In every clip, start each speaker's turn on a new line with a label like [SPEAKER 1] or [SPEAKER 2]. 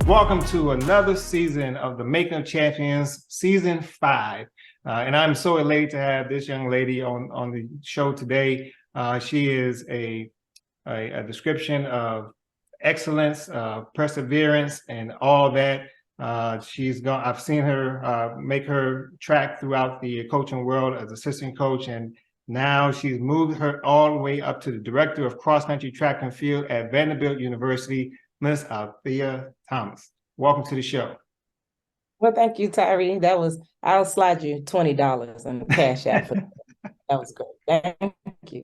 [SPEAKER 1] Welcome to another season of the Making of Champions, season 5. And I'm so elated to have this young lady on the show today. She is a description of excellence, perseverance, and all that. I've seen her make her track throughout the coaching world as assistant coach, and now she's moved her all the way up to the director of cross-country track and field at Vanderbilt University, Miss Althea Thomas. Welcome to the show.
[SPEAKER 2] Well, thank you, Tyree. I'll slide you $20 in the cash app for that. That was great. Thank you.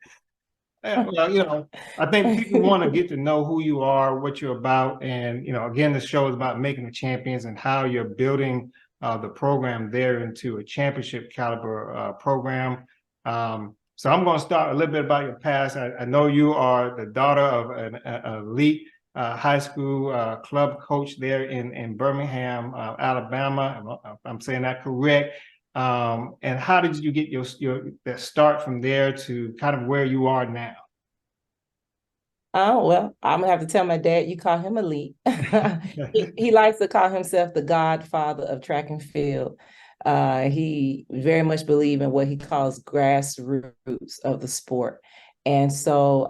[SPEAKER 1] Well, I think people want to get to know who you are, what you're about. And, again, the show is about making the champions and how you're building the program there into a championship caliber program. So I'm going to start a little bit about your past. I know you are the daughter of an elite high school club coach there in Birmingham, Alabama. I'm saying that correct. And how did you get your that start from there to kind of where you are now?
[SPEAKER 2] Oh, well, I'm gonna have to tell my dad you call him elite. He likes to call himself the godfather of track and field. He very much believes in what he calls grassroots of the sport. And so,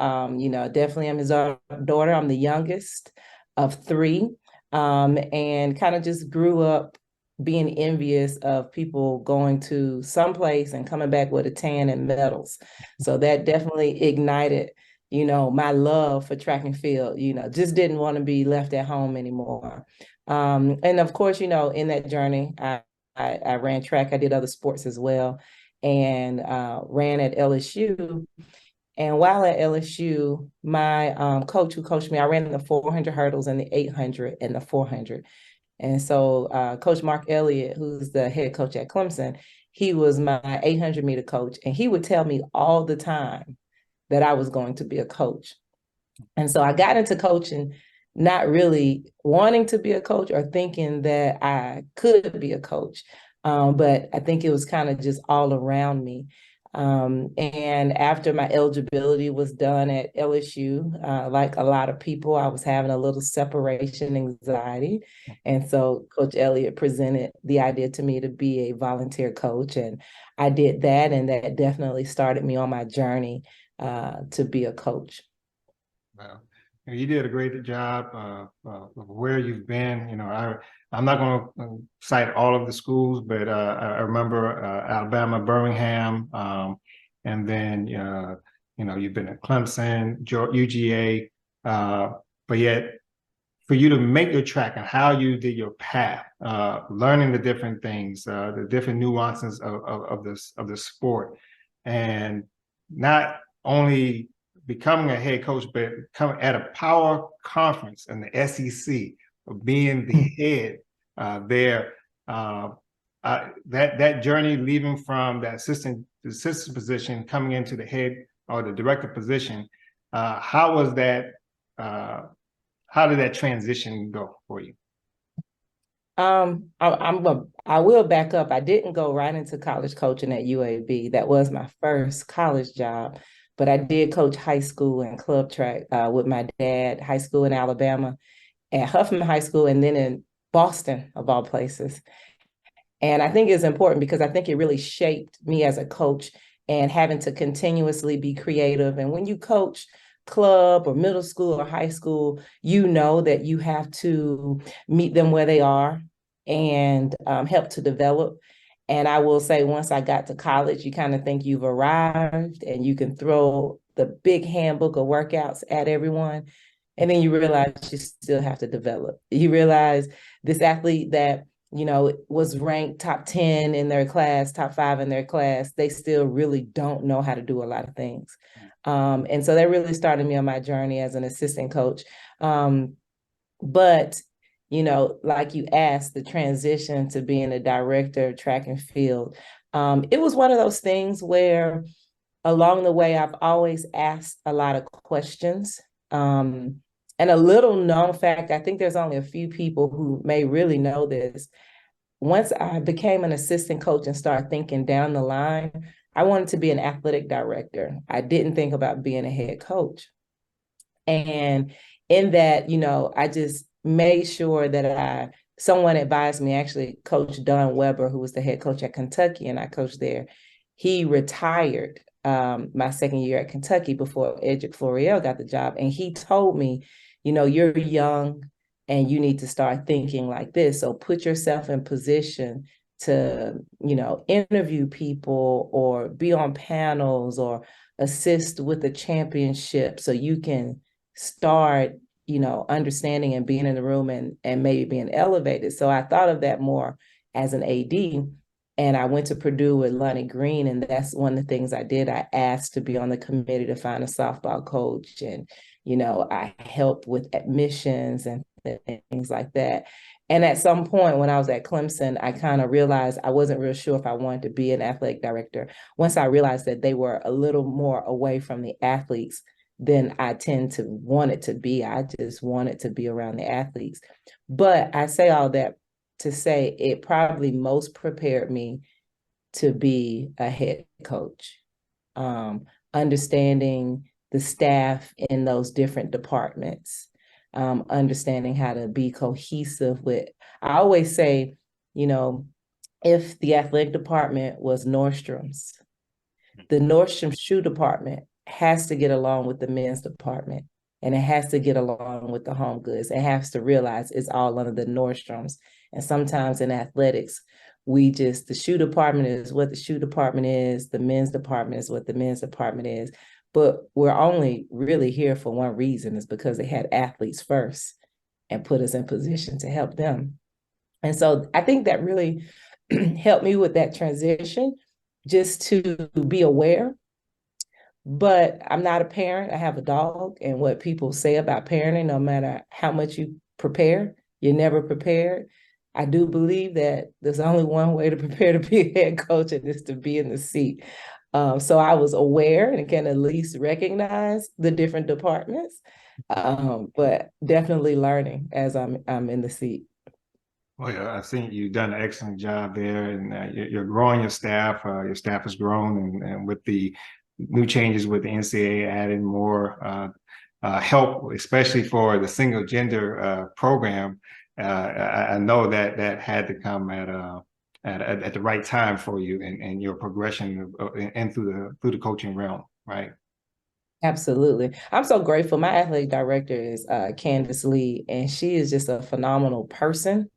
[SPEAKER 2] definitely I'm his daughter. I'm the youngest of 3, and kind of just grew up being envious of people going to someplace and coming back with a tan and medals. So that definitely ignited, my love for track and field. Just didn't want to be left at home anymore. And of course, in that journey, I ran track. I did other sports as well, and ran at LSU. And while at LSU, my coach who coached me, I ran the 400 hurdles and the 800 and the 400. And so Coach Mark Elliott, who's the head coach at Clemson, he was my 800-meter coach. And he would tell me all the time that I was going to be a coach. And so I got into coaching, not really wanting to be a coach or thinking that I could be a coach. But I think it was kind of just all around me. And after my eligibility was done at LSU, like a lot of people, I was having a little separation anxiety. And so Coach Elliott presented the idea to me to be a volunteer coach. And I did that. And that definitely started me on my journey to be a coach.
[SPEAKER 1] Wow. You did a great job of where you've been. I'm not going to cite all of the schools, but I remember Alabama, Birmingham, and then you've been at Clemson, UGA, but yet for you to make your track and how you did your path, learning the different things, the different nuances of the sport, and not only becoming a head coach, but coming at a power conference in the SEC, of being the head there. That journey, leaving from that assistant position, coming into the head or the director position, how was that? How did that transition go for you?
[SPEAKER 2] I will back up. I didn't go right into college coaching at UAB. That was my first college job. But I did coach high school and club track with my dad, high school in Alabama, at Huffman High School, and then in Boston, of all places. And I think it's important because I think it really shaped me as a coach and having to continuously be creative. And when you coach club or middle school or high school, you know that you have to meet them where they are and help to develop. And I will say, once I got to college, you kind of think you've arrived and you can throw the big handbook of workouts at everyone. And then you realize you still have to develop. You realize this athlete that, was ranked top 10 in their class, top 5 in their class, they still really don't know how to do a lot of things. And so that really started me on my journey as an assistant coach. But like you asked, the transition to being a director of track and field, it was one of those things where along the way, I've always asked a lot of questions. And a little known fact, I think there's only a few people who may really know this. Once I became an assistant coach and started thinking down the line, I wanted to be an athletic director. I didn't think about being a head coach. And in that, I just made sure that someone advised me, actually, Coach Don Weber, who was the head coach at Kentucky, and I coached there. He retired my second year at Kentucky before Edric Floriel got the job. And he told me, you're young and you need to start thinking like this. So put yourself in position to, interview people or be on panels or assist with the championship so you can start, understanding and being in the room and maybe being elevated. So I thought of that more as an AD. And I went to Purdue with Lonnie Green, and that's one of the things I did. I asked to be on the committee to find a softball coach, and I helped with admissions and things like that. And at some point when I was at Clemson, I kind of realized I wasn't real sure if I wanted to be an athletic director. Once I realized that they were a little more away from the athletes than I tend to want it to be. I just wanted to be around the athletes. But I say all that to say it probably most prepared me to be a head coach, understanding the staff in those different departments, understanding how to be cohesive with, I always say, if the athletic department was Nordstrom's, the Nordstrom shoe department has to get along with the men's department, and it has to get along with the home goods. It has to realize it's all under the Nordstroms. And sometimes in athletics, the shoe department is what the shoe department is, the men's department is what the men's department is. But we're only really here for one reason, is because they had athletes first and put us in position to help them. And so I think that really helped me with that transition, just to be aware. But I'm not a parent. I have a dog, and what people say about parenting, no matter how much you prepare, you're never prepared. I do believe that there's only one way to prepare to be a head coach, and it's to be in the seat. So I was aware and can at least recognize the different departments, but definitely learning as I'm in the seat.
[SPEAKER 1] Well, yeah, I think you've done an excellent job there, and you're growing your staff. Your staff has grown, and with the new changes with the NCAA adding more help, especially for the single gender program, I know that had to come at the right time for you and your progression and through the coaching realm, right?
[SPEAKER 2] Absolutely. I'm so grateful. My athletic director is Candace Lee, and she is just a phenomenal person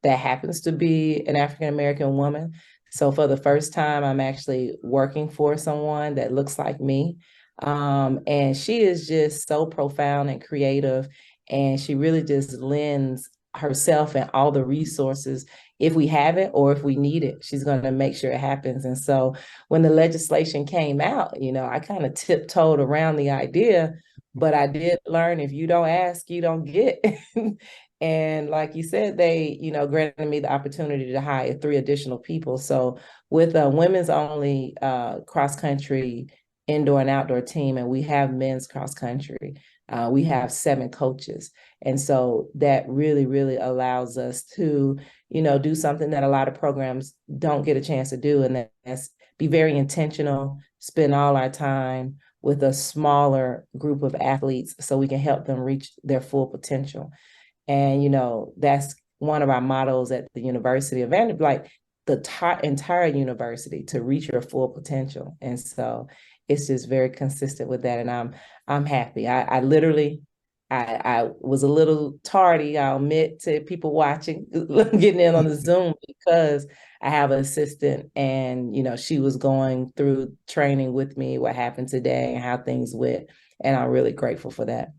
[SPEAKER 2] that happens to be an African-American woman. So for the first time, I'm actually working for someone that looks like me. And she is just so profound and creative. And she really just lends herself and all the resources. If we have it or if we need it, she's going to make sure it happens. And so when the legislation came out, I kind of tiptoed around the idea, but I did learn, if you don't ask, you don't get. And like you said, they, granted me the opportunity to hire 3 additional people. So with a women's only cross country indoor and outdoor team, and we have men's cross country, we have 7 coaches. And so that really, really allows us to, do something that a lot of programs don't get a chance to do. And that's be very intentional, spend all our time with a smaller group of athletes so we can help them reach their full potential. And, that's one of our mottos at the University of Vanderbilt, like the entire university, to reach your full potential. And so it's just very consistent with that. And I'm happy. I literally, I was a little tardy, I'll admit, to people watching, getting in on the Zoom, because I have an assistant, and, she was going through training with me, what happened today and how things went. And I'm really grateful for that.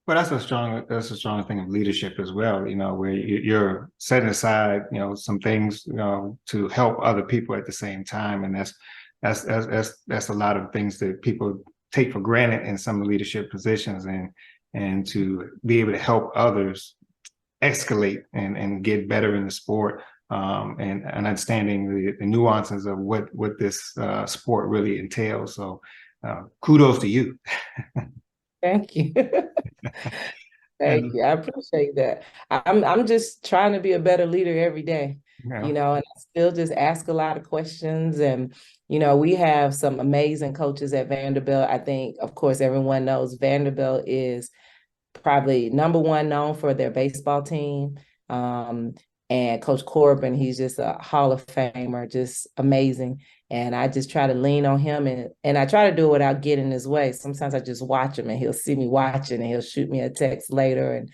[SPEAKER 1] Well, that's a strong thing of leadership as well, where you're setting aside, some things, to help other people at the same time. And that's a lot of things that people take for granted in some leadership positions, and to be able to help others escalate and get better in the sport, and understanding the nuances of what this sport really entails. So kudos to you.
[SPEAKER 2] Thank you. Thank you. I appreciate that. I'm just trying to be a better leader every day, and I still just ask a lot of questions. And, we have some amazing coaches at Vanderbilt. I think, of course, everyone knows Vanderbilt is probably number one known for their baseball team. And Coach Corbin, he's just a Hall of Famer, just amazing. And I just try to lean on him, and I try to do it without getting in his way. Sometimes I just watch him and he'll see me watching and he'll shoot me a text later. And,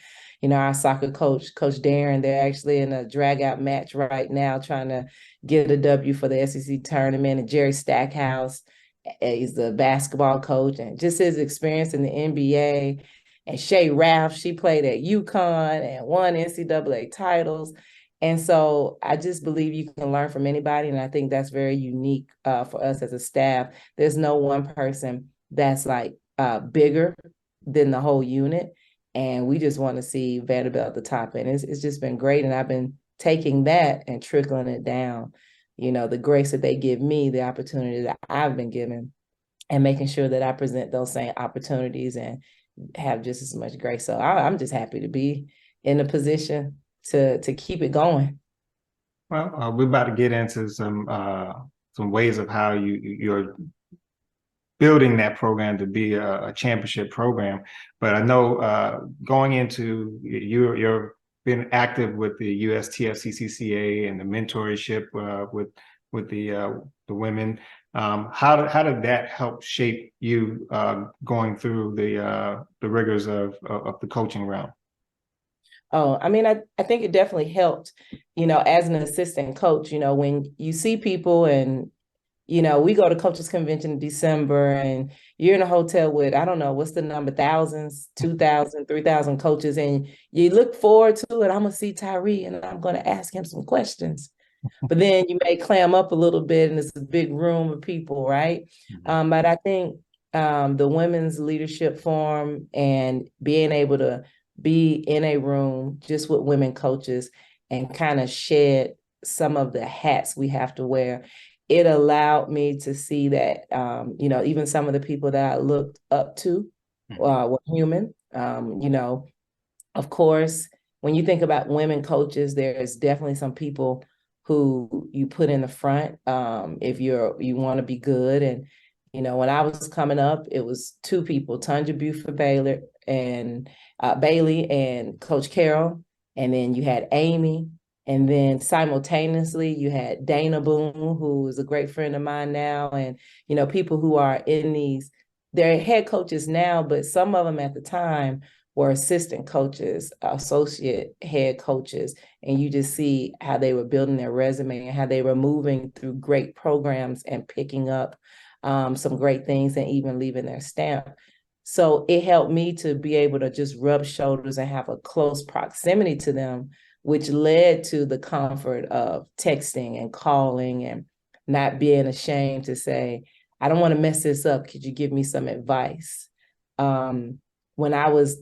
[SPEAKER 2] our soccer coach, Coach Darren, they're actually in a drag out match right now trying to get a W for the SEC tournament. And Jerry Stackhouse, he's the basketball coach, and just his experience in the NBA. And Shay Ralph, she played at UConn and won NCAA titles. And so I just believe you can learn from anybody. And I think that's very unique for us as a staff. There's no one person that's like bigger than the whole unit. And we just want to see Vanderbilt at the top. And it's just been great. And I've been taking that and trickling it down, the grace that they give me, the opportunity that I've been given, and making sure that I present those same opportunities and have just as much grace. So I'm just happy to be in a position to keep it going.
[SPEAKER 1] Well, we're about to get into some ways of how you're building that program to be a championship program. But I know going into you're been active with the USTFCCCA and the mentorship with the women. How did that help shape you going through the rigors of the coaching realm?
[SPEAKER 2] Oh, I mean, I think it definitely helped, as an assistant coach, when you see people and, we go to coaches convention in December and you're in a hotel with, I don't know, what's the number, thousands, 2,000, 3,000 coaches. And you look forward to it. I'm going to see Tyree and I'm going to ask him some questions. But then you may clam up a little bit and it's a big room of people, right?
[SPEAKER 1] Mm-hmm.
[SPEAKER 2] But I think the Women's Leadership Forum and being able to be in a room just with women coaches and kind of shed some of the hats we have to wear, it allowed me to see that, even some of the people that I looked up to were human. Of course, when you think about women coaches, there's definitely some people who you put in the front if you want to be good. And, when I was coming up, it was two people, Tanja Buford Bailey and Coach Carroll. And then you had Amy. And then simultaneously, you had Dana Boone, who is a great friend of mine now. And, people who are they're head coaches now, but some of them at the time were assistant coaches, associate head coaches. And you just see how they were building their resume and how they were moving through great programs and picking up some great things and even leaving their stamp. So it helped me to be able to just rub shoulders and have a close proximity to them, which led to the comfort of texting and calling and not being ashamed to say, I don't want to mess this up. Could you give me some advice? When I was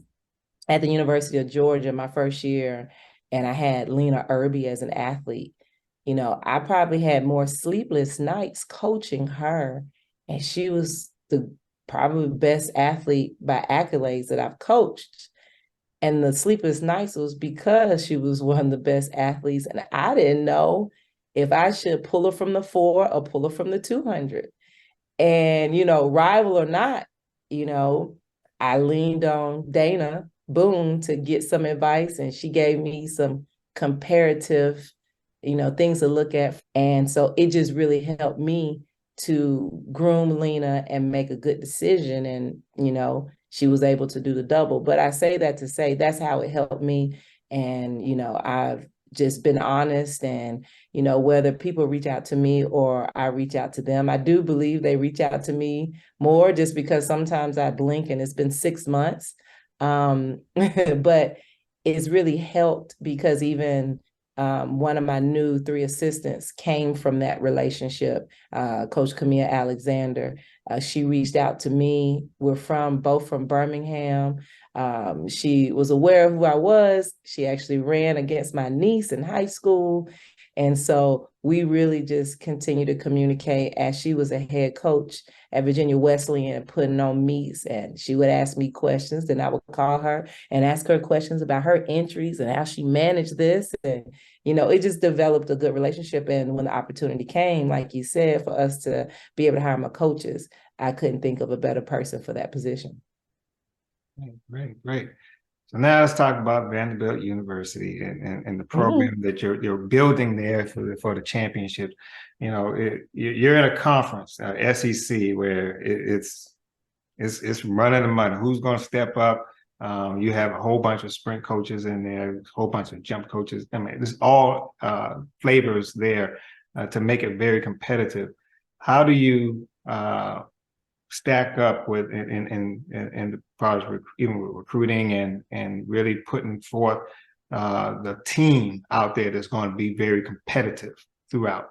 [SPEAKER 2] at the University of Georgia my first year, and I had Lena Irby as an athlete, I probably had more sleepless nights coaching her, and she was the probably best athlete by accolades that I've coached. And the sleepless nights was because she was one of the best athletes. And I didn't know if I should pull her from the 4 or pull her from the 200. And, rival or not, I leaned on Dana Boone to get some advice. And she gave me some comparative, things to look at. And so it just really helped me to groom Lena and make a good decision. And, she was able to do the double. But I say that to say that's how it helped me. And, I've just been honest. And, whether people reach out to me or I reach out to them, I do believe they reach out to me more just because sometimes I blink and it's been 6 months. But it's really helped because even one of my new 3 assistants came from that relationship, Coach Camille Alexander. She reached out to me. We're both from Birmingham. She was aware of who I was. She actually ran against my niece in high school. And so we really just continue to communicate as she was a head coach at Virginia Wesleyan putting on meets. And she would ask me questions, then I would call her and ask her questions about her entries and how she managed this. And, it just developed a good relationship. And when the opportunity came, like you said, for us to be able to hire my coaches, I couldn't think of a better person for that position.
[SPEAKER 1] Great, great. So now let's talk about Vanderbilt University and the
[SPEAKER 2] Mhm.
[SPEAKER 1] program that you're building there for the championship. You know, you're in a conference, SEC, where it's running the money. Who's going to step up? You have a whole bunch of sprint coaches in there, a whole bunch of jump coaches. I mean, there's all flavors there to make it very competitive. How do you stack up with in the project, even with recruiting and really putting forth the team out there that's going to be very competitive throughout?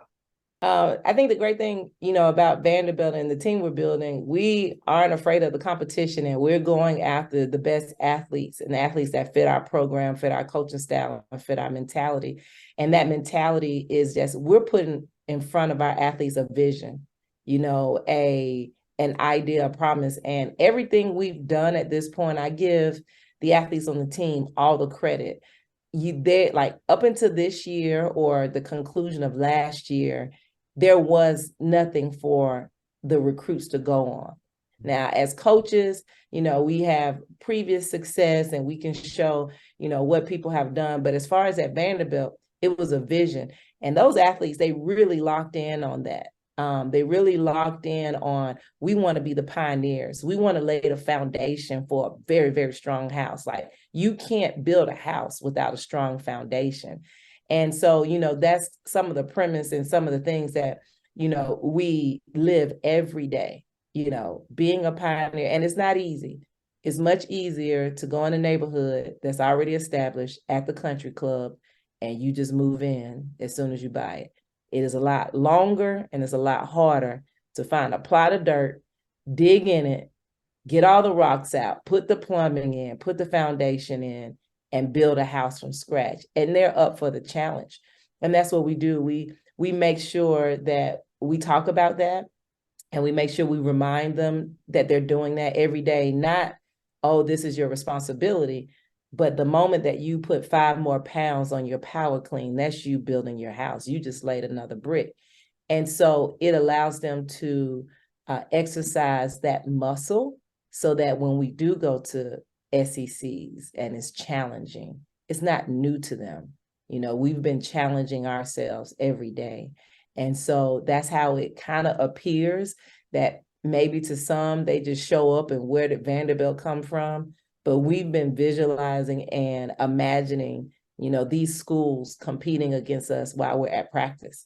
[SPEAKER 2] I think the great thing, about Vanderbilt and the team we're building, we aren't afraid of the competition, and we're going after the best athletes and the athletes that fit our program, fit our coaching style, and fit our mentality. And that mentality is just, we're putting in front of our athletes a vision, an idea, a promise. And everything we've done at this point, I give the athletes on the team all the credit. They, like, up until this year or the conclusion of last year, there was nothing for the recruits to go on. Now, as coaches, we have previous success and we can show, what people have done. But as far as at Vanderbilt, it was a vision. And those athletes, they really locked in on that. They really locked in on, we want to be the pioneers. We want to lay the foundation for a very, very strong house. Like, you can't build a house without a strong foundation. And so, that's some of the premise and some of the things that, we live every day, being a pioneer. And it's not easy. It's much easier to go in a neighborhood that's already established at the country club and you just move in as soon as you buy it. It is a lot longer and it's a lot harder to find a plot of dirt, dig in it, get all the rocks out, put the plumbing in, put the foundation in, and build a house from scratch. And they're up for the challenge. And that's what we do. We make sure that we talk about that, and we make sure we remind them that they're doing that every day. Not, oh, this is your responsibility, but the moment that you put 5 more pounds on your power clean, that's you building your house. You just laid another brick. And so it allows them to exercise that muscle so that when we do go to SECs and it's challenging, it's not new to them. We've been challenging ourselves every day. And so that's how it kind of appears that maybe to some, they just show up and where did Vanderbilt come from? But we've been visualizing and imagining, these schools competing against us while we're at practice.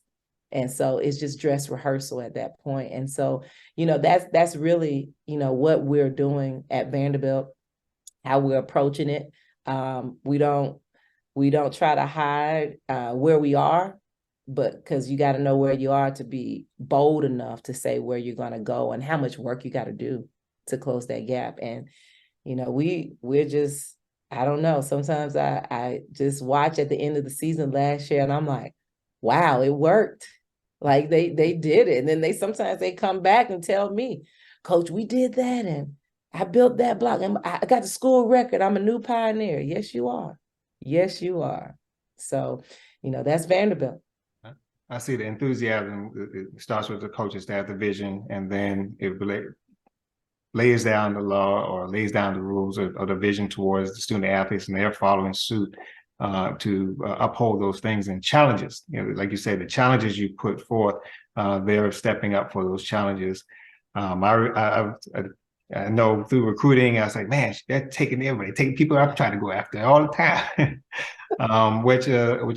[SPEAKER 2] And so it's just dress rehearsal at that point. And so, that's really, what we're doing at Vanderbilt, how we're approaching it. We don't try to hide where we are, but because you got to know where you are to be bold enough to say where you're going to go and how much work you got to do to close that gap. And we're just, I don't know. Sometimes I just watch at the end of the season last year and I'm like, wow, it worked. Like they did it. And then sometimes they come back and tell me, Coach, we did that and I built that block and I got the school record. I'm a new pioneer. Yes, you are. Yes, you are. So, that's Vanderbilt.
[SPEAKER 1] I see the enthusiasm. It starts with the coaching staff, the vision, and then it lays down the law or lays down the rules or the vision towards the student athletes, and they're following suit to uphold those things and challenges. Like you say, the challenges you put forth, they're stepping up for those challenges. I know through recruiting, I was like, man, they're taking everybody, taking people I'm trying to go after all the time, which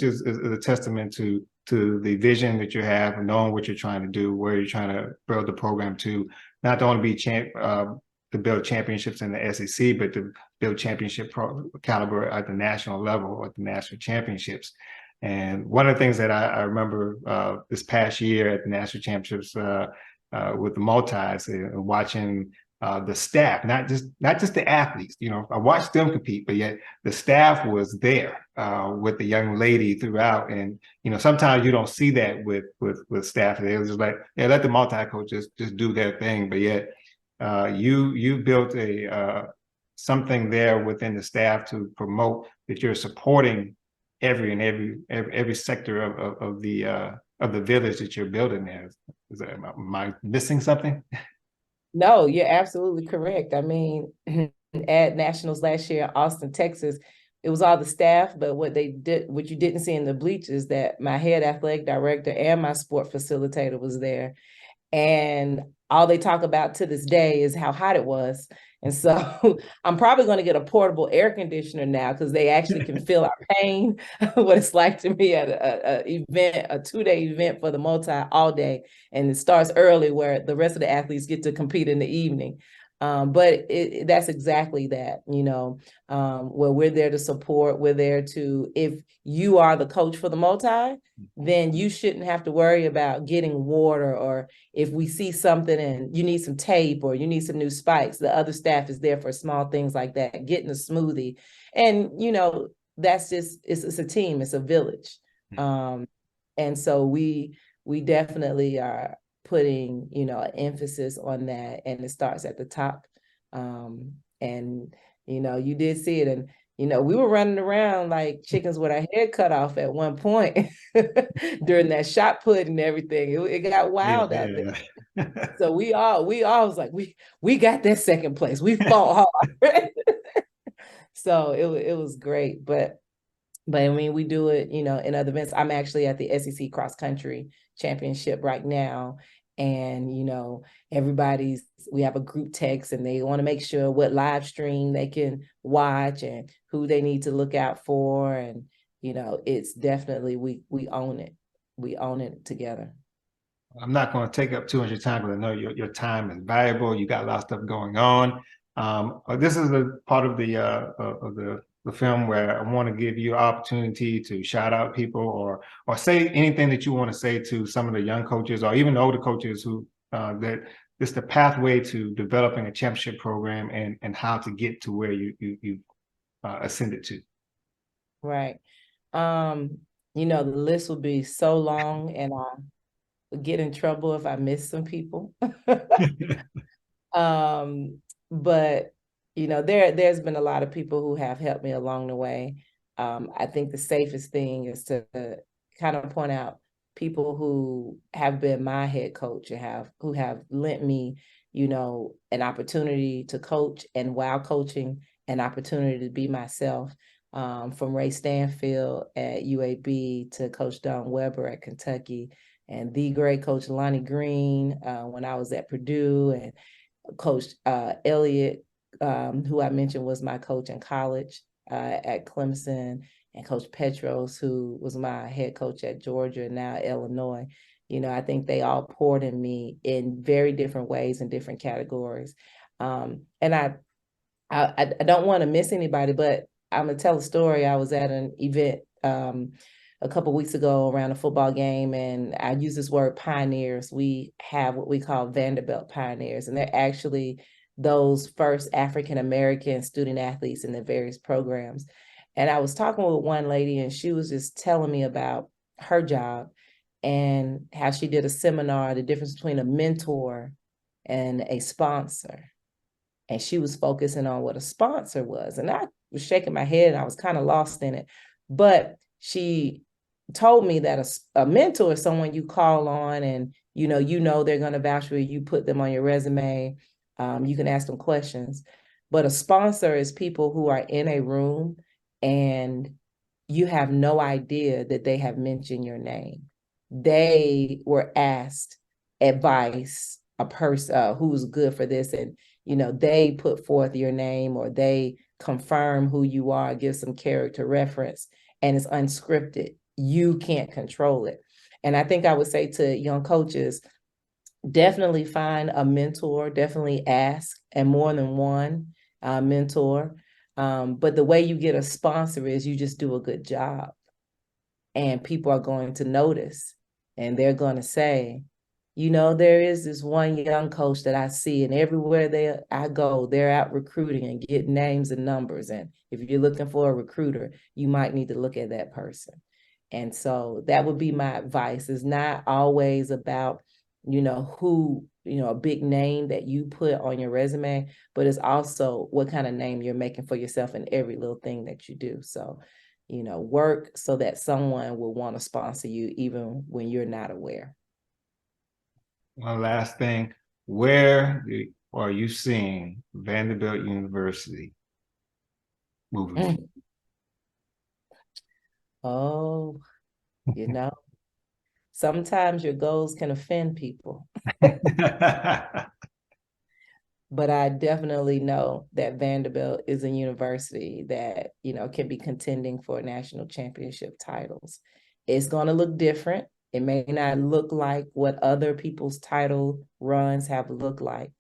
[SPEAKER 1] is a testament to the vision that you have and knowing what you're trying to do, where you're trying to build the program to, not to only be to build championships in the SEC, but to build championship caliber at the national level, at the national championships. And one of the things that I remember this past year at the national championships with the multis, watching the staff, not just the athletes. I watched them compete, but yet the staff was there with the young lady throughout. And sometimes you don't see that with staff. They was just like, yeah, let the multi coaches just do their thing. But yet you built something there within the staff to promote that you're supporting every sector of the village that you're building there. Am I missing something?
[SPEAKER 2] No, you're absolutely correct. I mean, at nationals last year in Austin, Texas, it was all the staff, but what you didn't see in the bleachers, that my head athletic director and my sport facilitator was there. And all they talk about to this day is how hot it was. And so I'm probably going to get a portable air conditioner now, because they actually can feel our pain, what it's like to be at a 2-day event for the multi all day. And it starts early where the rest of the athletes get to compete in the evening. But that's exactly that, where we're there to support. We're there to, if you are the coach for the multi, then you shouldn't have to worry about getting water, or if we see something and you need some tape or you need some new spikes, the other staff is there for small things like that, getting a smoothie. And, that's just, it's a team, it's a village. And so we definitely are putting, an emphasis on that, and it starts at the top. And, you did see it. And, we were running around like chickens with our head cut off at one point during that shot put and everything. It got wild out there. So we all was like, we got that second place. We fought hard. So it was great. But I mean, we do it, in other events. I'm actually at the SEC cross country championship right now. And, we have a group text, and they want to make sure what live stream they can watch and who they need to look out for. And, it's definitely, we own it. We own it together.
[SPEAKER 1] I'm not going to take up too much of your time, because I know your time is valuable. You got a lot of stuff going on. This is a part of the film where I want to give you an opportunity to shout out people, or say anything that you want to say to some of the young coaches, or even the older coaches, who that it's the pathway to developing a championship program, and how to get to where you ascended to.
[SPEAKER 2] Right. The list will be so long, and I'll get in trouble if I miss some people. But there's been a lot of people who have helped me along the way. I think the safest thing is to kind of point out people who have been my head coach and who have lent me, an opportunity to coach, and while coaching, an opportunity to be myself. From Ray Stanfield at UAB to Coach Don Weber at Kentucky, and the great Coach Lonnie Green when I was at Purdue, and Coach Elliott, who I mentioned was my coach in college at Clemson, and Coach Petros, who was my head coach at Georgia and now Illinois. I think they all poured in me in very different ways, in different categories. And I don't want to miss anybody, but I'm gonna tell a story. I was at an event a couple of weeks ago around a football game, and I use this word pioneers. We have what we call Vanderbilt pioneers, and they're actually those first African-American student athletes in the various programs. And I was talking with one lady, and she was just telling me about her job and how she did a seminar, the difference between a mentor and a sponsor. And she was focusing on what a sponsor was. And I was shaking my head, and I was kind of lost in it. But she told me that a mentor is someone you call on, and they're going to vouch for you. You put them on your resume. You can ask them questions. But a sponsor is people who are in a room, and you have no idea that they have mentioned your name. They were asked advice, a person who's good for this, and they put forth your name, or they confirm who you are, give some character reference, and it's unscripted. You can't control it. And I think I would say to young coaches, definitely find a mentor, definitely ask, and more than one mentor. But the way you get a sponsor is you just do a good job, and people are going to notice, and they're going to say, there is this one young coach that I see, and everywhere I go, they're out recruiting and getting names and numbers. And if you're looking for a recruiter, you might need to look at that person. And so that would be my advice. It's not always about, who, a big name that you put on your resume, but it's also what kind of name you're making for yourself in every little thing that you do. So, work so that someone will want to sponsor you even when you're not aware.
[SPEAKER 1] One last thing, where or are you seeing Vanderbilt University moving forward?
[SPEAKER 2] Oh, you know, sometimes your goals can offend people, but I definitely know that Vanderbilt is a university that, can be contending for national championship titles. It's going to look different. It may not look like what other people's title runs have looked like,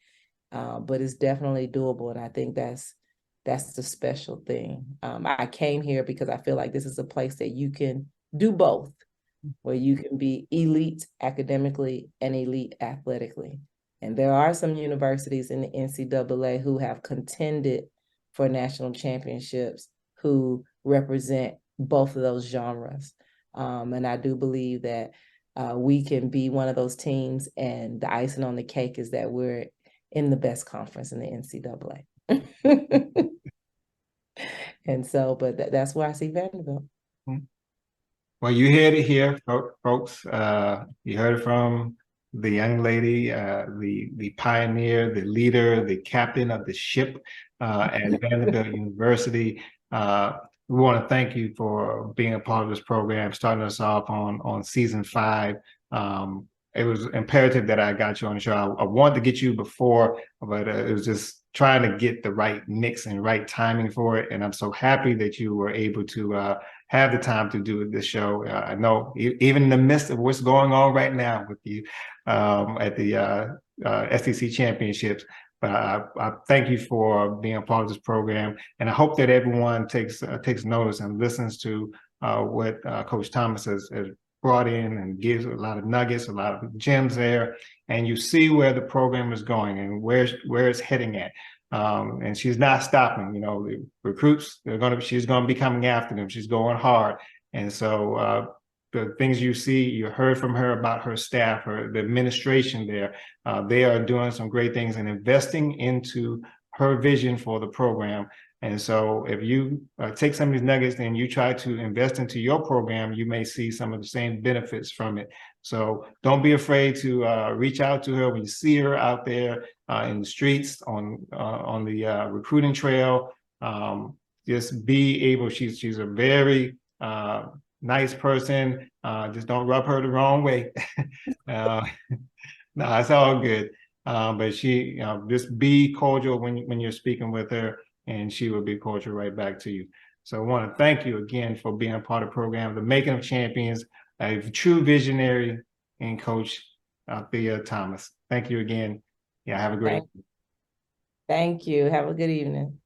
[SPEAKER 2] but it's definitely doable. And I think that's the special thing. I came here because I feel like this is a place that you can do both, where you can be elite academically and elite athletically. And there are some universities in the NCAA who have contended for national championships who represent both of those genres. And I do believe that we can be one of those teams, and the icing on the cake is that we're in the best conference in the NCAA. And so, but that's where I see Vanderbilt.
[SPEAKER 1] Well, you heard it here, folks. You heard it from the young lady, the pioneer, the leader, the captain of the ship at Vanderbilt University. We want to thank you for being a part of this program, starting us off on season 5. It was imperative that I got you on the show. I wanted to get you before, but it was just trying to get the right mix and right timing for it. And I'm so happy that you were able to have the time to do this show. I know even in the midst of what's going on right now with you at the SEC championships, but I thank you for being a part of this program, and I hope that everyone takes notice and listens to what Coach Thomas has brought in and gives a lot of nuggets, a lot of gems there, and you see where the program is going and where it's heading at. And she's not stopping. The recruits, she's going to be coming after them. She's going hard. And so the things you heard from her about her staff, the administration there, they are doing some great things and investing into her vision for the program. And so if you take some of these nuggets and you try to invest into your program, you may see some of the same benefits from it. So don't be afraid to reach out to her when you see her out there in the streets, on the recruiting trail. Just be able, she's a very nice person. Just don't rub her the wrong way. No, it's all good. But she, just be cordial when you're speaking with her, and she will be cordial right back to you. So I want to thank you again for being a part of the program, the Making of Champions, a true visionary and Coach Althea Thomas. Thank you again. Yeah, have a great evening.
[SPEAKER 2] Thank you. Have a good evening.